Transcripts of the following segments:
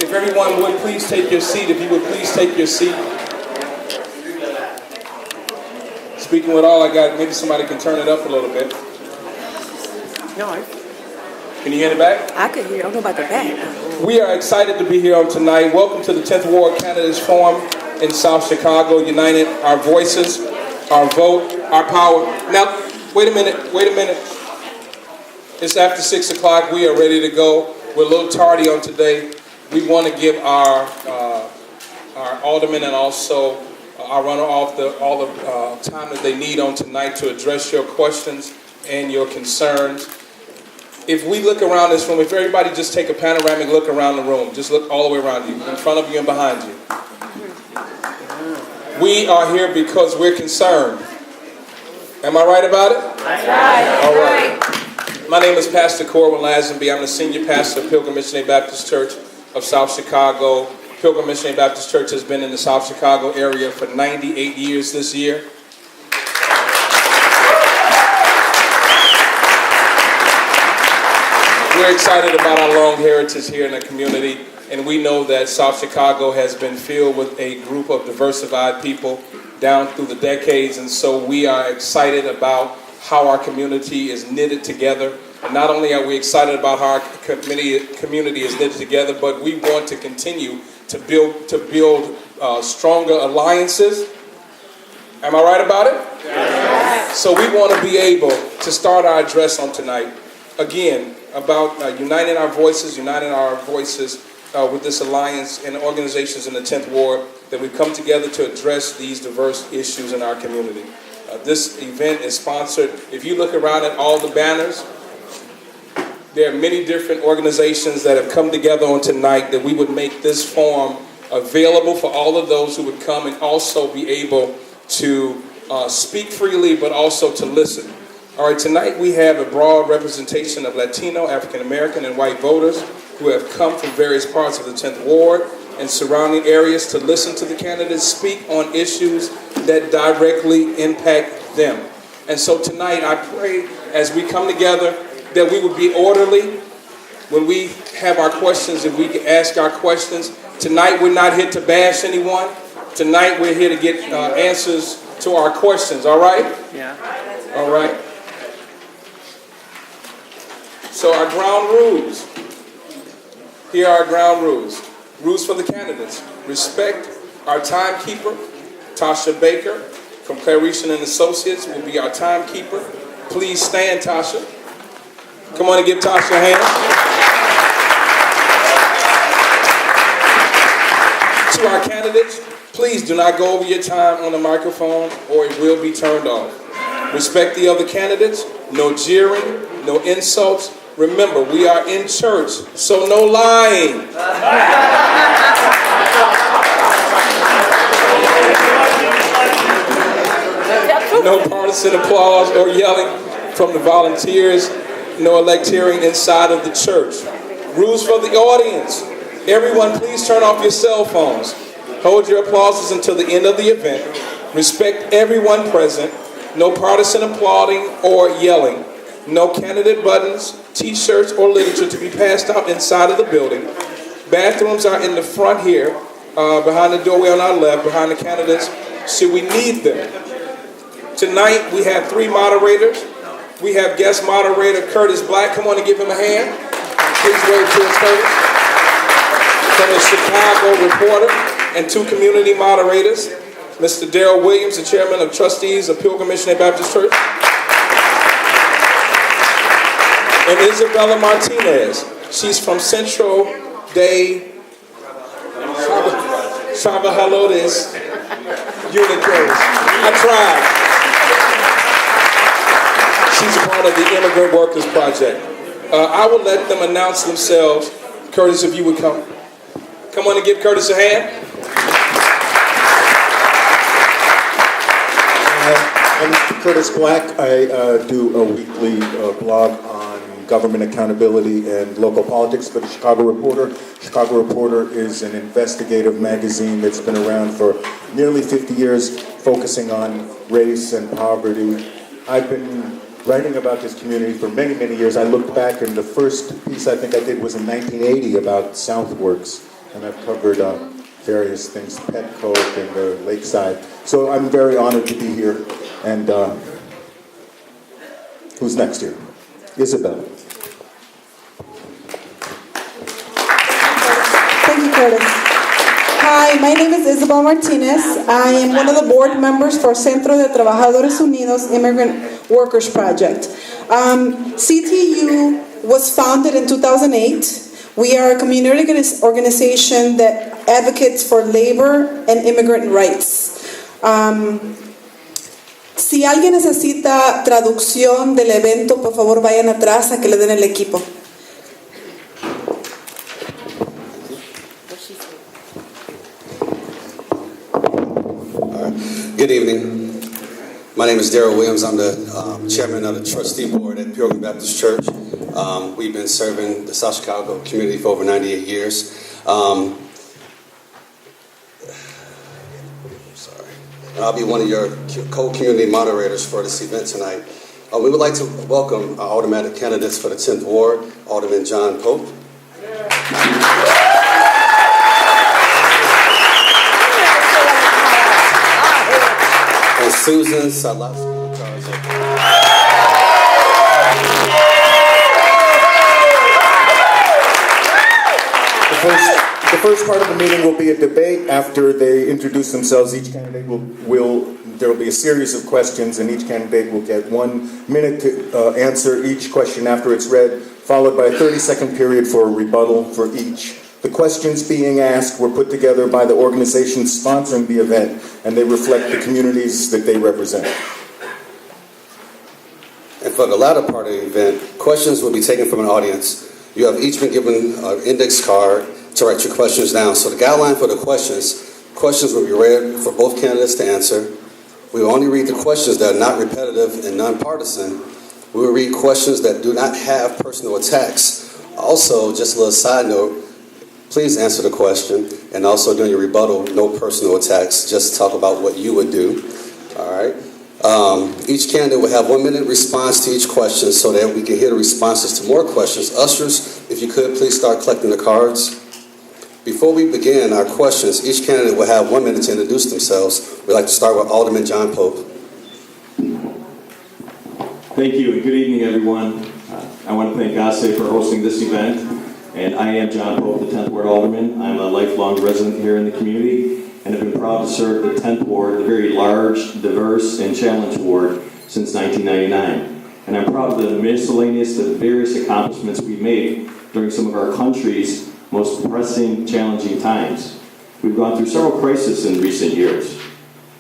If everyone would please take your seat, if you would please take your seat. Speaking with all I got, maybe somebody can turn it up a little bit. No. Can you hear the back? I could hear. I don't know about the back. We are excited to be here on tonight. Welcome to the 10th Ward Candidates Forum in South Chicago. United, our voices, our vote, our power. Now, wait a minute. It's after 6 o'clock. We are ready to go. We're a little tardy on today. We want to give our alderman and also our runner-off all the time that they need on tonight to address your questions and your concerns. If we look around this room, if everybody just take a panoramic look around the room, just look all the way around you, in front of you and behind you. We are here because we're concerned. Am I right about it? That's right. All right. My name is Pastor Crowin Lasenby. I'm the senior pastor of Pilgrim Missionary Baptist Church of South Chicago. Pilgrim Missionary Baptist Church has been in the South Chicago area for 98 years this year. We're excited about our long heritage here in the community, and we know that South Chicago has been filled with a group of diversified people down through the decades, and so we are excited about how our community is knitted together. And not only are we excited about how our community is knitted together, but we want to continue to build stronger alliances. Am I right about it? Yes. So we want to be able to start our address on tonight, again, about uniting our voices with this alliance and organizations in the 10th Ward, that we come together to address these diverse issues in our community. This event is sponsored. If you look around at all the banners, there are many different organizations that have come together on tonight that we would make this forum available for all of those who would come and also be able to speak freely, but also to listen. All right, tonight we have a broad representation of Latino, African American, and white voters who have come from various parts of the 10th Ward and surrounding areas to listen to the candidates speak on issues that directly impact them. And so tonight I pray as we come together that we would be orderly when we have our questions, if we can ask our questions. Tonight we're not here to bash anyone. Tonight we're here to get answers to our questions, all right? Yeah. All right. So our ground rules. Here are our ground rules. Rules for the candidates. Respect our timekeeper, Tasha Baker from Clarice and Associates will be our timekeeper. Please stand, Tasha. Come on and give Tasha a hand. To our candidates, please do not go over your time on the microphone or it will be turned off. Respect the other candidates. No jeering, no insults. Remember, we are in church, so no lying. No partisan applause or yelling from the volunteers. No electioneering inside of the church. Rules for the audience. Everyone, please turn off your cell phones. Hold your applauses until the end of the event. Respect everyone present. No partisan applauding or yelling. No candidate buttons, t-shirts, or literature to be passed out inside of the building. Bathrooms are in the front here, behind the doorway on our left, behind the candidates, should we need them. Tonight, we have 3 moderators. We have guest moderator Curtis Black. Come on and give him a hand. Please wave to us, Curtis. From the Chicago Reporter, and 2 community moderators, Mr. Darrly Williams, the chairman of trustees of Pilgrim Missionary Baptist Church, and Isabel Martinez. She's from Centro de Trabajadores Unidos. I tried. She's a part of the Immigrant Workers Project. I will let them announce themselves. Curtis, if you would come. Come on and give Curtis a hand. I'm Curtis Black. I do a weekly blog on government accountability and local politics for the Chicago Reporter. Chicago Reporter is an investigative magazine that's been around for nearly 50 years, focusing on race and poverty. I've been writing about this community for many, many years. I looked back, and the first piece I think I did was in 1980 about Southworks. and I've covered various things, Petco and the Lakeside. So I'm very honored to be here. And who's next here? Isabel. Thank you, Curtis. Hi, my name is Isabel Martinez. I am one of the board members for Centro de Trabajadores Unidos Immigrant Workers Project. CTU was founded in 2008. We are a community organization that advocates for labor and immigrant rights. Si alguien necesita traducción del evento, por favor vayan atrás a que le den el equipo. Good evening. My name is Darrly. I'm the chairman of the trustee board at Pilgrim Baptist Church. We've been serving the South Chicago community for over 98 years. I'll be one of your co-community moderators for this event tonight. We would like to welcome our automatic candidates for the 10th Ward, Alderman John Pope. And Susan Sadlowski, Garza. The first part of the meeting will be a debate. After they introduce themselves, each candidate there will be a series of questions, and each candidate will get 1 minute to answer each question after it's read, followed by a 30-second period for a rebuttal for each. The questions being asked were put together by the organization sponsoring the event, and they reflect the communities that they represent. And for the latter part of the event, questions will be taken from an audience. You have each been given an index card to write your questions down. So the guideline for the questions will be read for both candidates to answer. We will only read the questions that are not repetitive and nonpartisan. We will read questions that do not have personal attacks. Also, just a little side note, please answer the question, and also during your rebuttal, no personal attacks, just talk about what you would do. All right. Each candidate will have 1 minute response to each question so that we can hear the responses to more questions. Ushers, if you could, please start collecting the cards. Before we begin our questions, each candidate will have 1 minute to introduce themselves. We'd like to start with Alderman John Pope. Thank you, and good evening, everyone. I want to thank Garza for hosting this event, and I am John Pope, the 10th Ward Alderman. I'm a lifelong resident here in the community, and have been proud to serve the 10th Ward, the very large, diverse, and challenged ward, since 1999. And I'm proud of the miscellaneous and various accomplishments we made during some of our country's most pressing, challenging times. We've gone through several crises in recent years,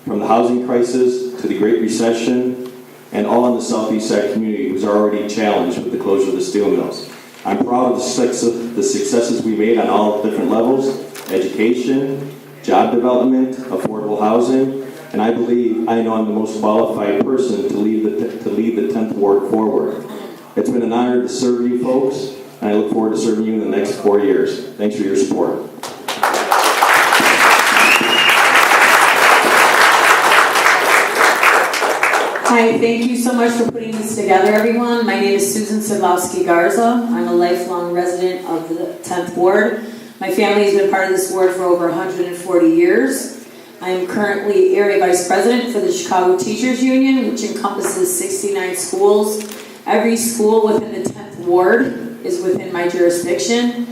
from the housing crisis to the Great Recession, and all in the Southeast Side community was already challenged with the closure of the steel mills. I'm proud of the successes we made on all different levels: education, job development, affordable housing, and I believe I know I'm the most qualified person to lead the 10th Ward forward. It's been an honor to serve you folks, and I look forward to serving you in the next 4 years. Thanks for your support. Hi, thank you so much for putting this together, everyone. My name is Susan Sadlowski Garza. I'm a lifelong resident of the 10th Ward. My family has been part of this ward for over 140 years. I am currently Area Vice President for the Chicago Teachers Union, which encompasses 69 schools. Every school within the 10th Ward is within my jurisdiction.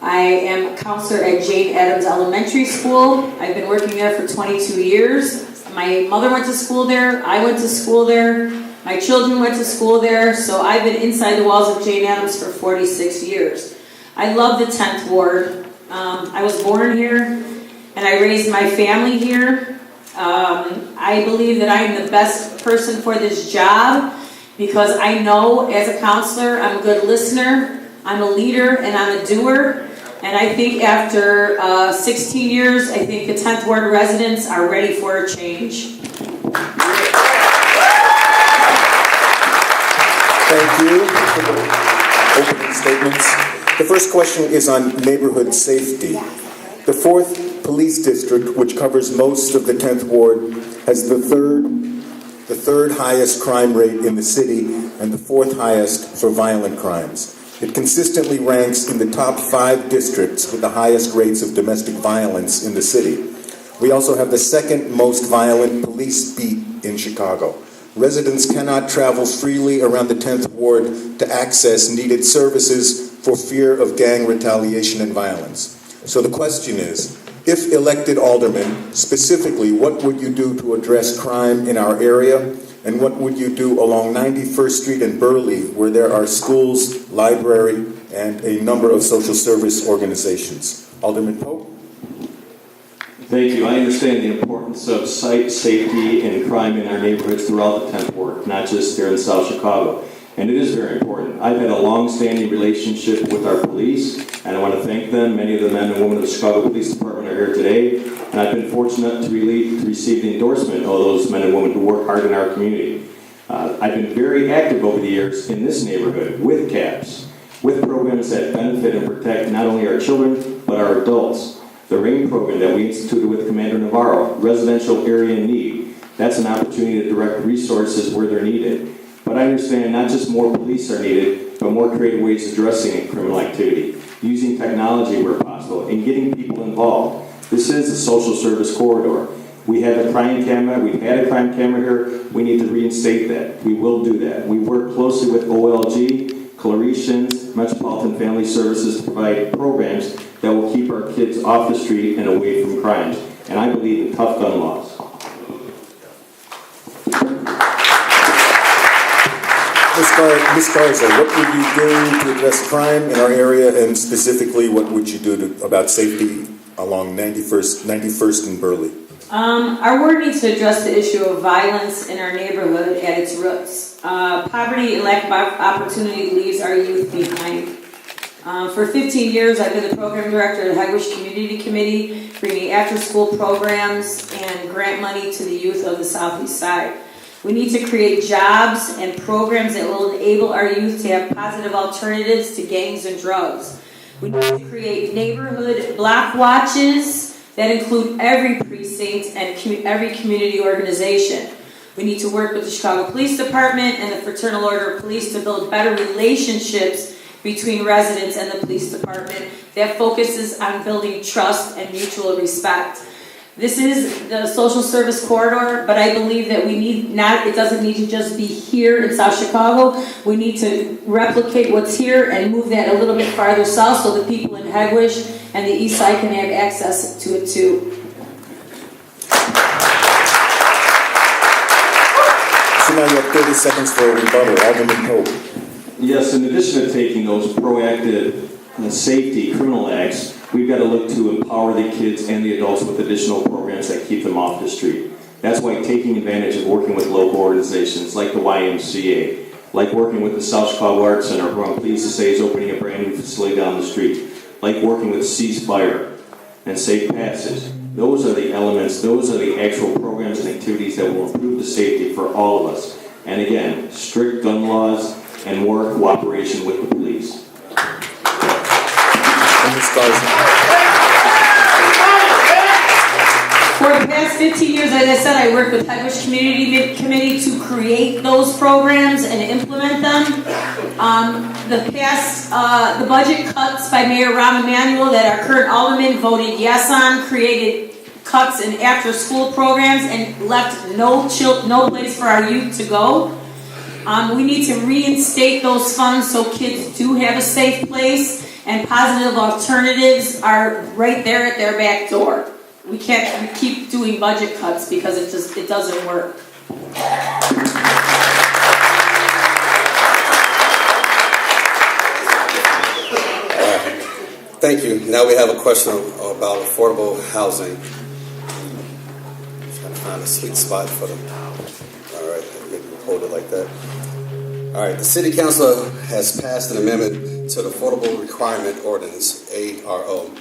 I am a counselor at Jane Addams Elementary School. I've been working there for 22 years. My mother went to school there, I went to school there, my children went to school there, so I've been inside the walls of Jane Addams for 46 years. I love the 10th Ward. I was born here, and I raised my family here. I believe that I am the best person for this job because I know as a counselor, I'm a good listener, I'm a leader, and I'm a doer. And I think after 16 years, I think the 10th Ward residents are ready for a change. Thank you for the opening statements. The first question is on neighborhood safety. The 4th Police District, which covers most of the 10th Ward, has the third highest crime rate in the city and the 4th highest for violent crimes. It consistently ranks in the top 5 districts with the highest rates of domestic violence in the city. We also have the second most violent police beat in Chicago. Residents cannot travel freely around the 10th Ward to access needed services for fear of gang retaliation and violence. So the question is, if elected alderman, specifically, what would you do to address crime in our area? And what would you do along 91st Street in Darrly, where there are schools, library, and a number of social service organizations? Alderman Pope? Thank you. I understand the importance of site safety and crime in our neighborhoods throughout the 10th Ward, not just here in South Chicago. And it is very important. I've had a long-standing relationship with our police, and I want to thank them. Many of the men and women of the Chicago Police Department are here today, and I've been fortunate to receive the endorsement of those men and women who work hard in our community. I've been very active over the years in this neighborhood with CAPS, with programs that benefit and protect not only our children, but our adults. The RAIN program that we instituted with Commander Navarro, Residential Area in Need, that's an opportunity to direct resources where they're needed. But I understand not just more police are needed, but more creative ways of addressing criminal activity, using technology where possible, and getting people involved. This is a social service corridor. We have a crime camera. We've had a crime camera here. We need to reinstate that. We will do that. We work closely with OLG, Claretians, Metropolitan Family Services to provide programs that will keep our kids off the street and away from crimes. And I believe in tough gun laws. Ms. Garza, what would you do to address crime in our area, and specifically, what would you do about safety along 91st and Darrly? Our ward needs to address the issue of violence in our neighborhood at its roots. Poverty and lack of opportunity leaves our youth behind. For 15 years, I've been the program director of the Hegewisch Community Committee, bringing after-school programs and grant money to the youth of the Southeast Side. We need to create jobs and programs that will enable our youth to have positive alternatives to gangs and drugs. We need to create neighborhood block watches that include every precinct and every community organization. We need to work with the Chicago Police Department and the Fraternal Order of Police to build better relationships between residents and the police department that focuses on building trust and mutual respect. This is the social service corridor, but I believe that it doesn't need to just be here in South Chicago. We need to replicate what's here and move that a little bit farther south so the people in Hegewisch and the east side can have access to it too. So now you have 30 seconds for a rebuttal. Alderman Pope. Yes, in addition to taking those proactive safety criminal acts, we've got to look to empower the kids and the adults with additional programs that keep them off the street. That's why taking advantage of working with local organizations like the YMCA, like working with the South Chicago Arts Center, who I'm pleased to say is opening a brand new facility down the street, like working with Ceasefire and Safe Passage. Those are the elements, those are the actual programs and activities that will improve the safety for all of us. And again, strict gun laws and more cooperation with the police. For the past 15 years, as I said, I worked with Hegewisch Community Committee to create those programs and implement them. The budget cuts by Mayor Rahm Emanuel that our current alderman voted yes on created cuts in after-school programs and left no place for our youth to go. We need to reinstate those funds so kids do have a safe place and positive alternatives are right there at their back door. We can't keep doing budget cuts because it doesn't work. Thank you. Now we have a question about affordable housing. Trying to find a sweet spot for them. All right, hold it like that. All right, the City Council has passed an amendment to the Affordable Requirement Ordinance, ARO.